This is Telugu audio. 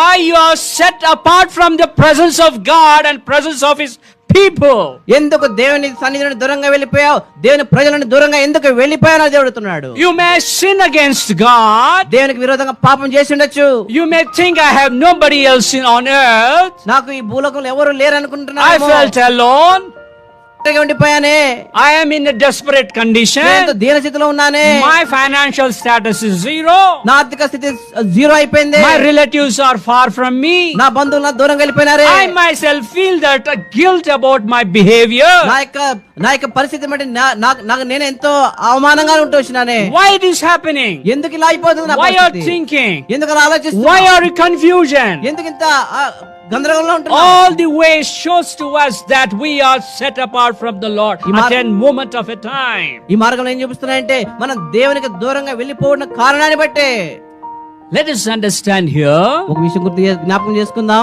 Why you are set apart from the presence of God and presence of His people? ఎందుకు దేవుని సన్నిధిని దూరంగా వెళ్ళిపోయావు, దేవుని ప్రజలను దూరంగా ఎందుకు వెళ్ళిపోయావు అని దేవుడుతున్నాడు. You may sin against God. దేవునికి విరోధంగా పాపం చేసి ఉండొచ్చు. You may think I have nobody else on earth. నాకు ఈ భూలోకంలో ఎవరు లేరు I అనుకుంటున్నాను. felt alone. ఉండిపోయానే. I am in a desperate condition. నేను దీనస్థితిలో ఉన్నానే. My financial status is zero. నా ఆర్థిక స్థితి జీరో అయిపోయింది. My relatives are far from me. నా బంధువులు నా దూరంగా వెళ్ళిపోయినారే. I myself feel that guilt about my behavior. నా యొక్క పరిస్థితి బట్టి నాకు నేను ఎంతో అవమానంగా ఉంటూ వచ్చినానే. Why it is happening? ఎందుకు ఇలా అయిపోతుంది నా Why you are పరిస్థితి? thinking? ఎందుకు అలా ఆలోచిస్తున్నావు? Why are you confusion? ఎందుకు ఇంత గందరగోళంలో ఉంటున్నావు? All the way shows to us that we are set apart from the Lord at a moment of a time. ఈ మార్గంలో ఏం చూపిస్తున్నాయంటే మనం దేవునికి దూరంగా వెళ్ళిపోవడం కారణాన్ని బట్టే. Let us understand here. ఒక విషయం గుర్తు జ్ఞాపకం చేసుకుందాం.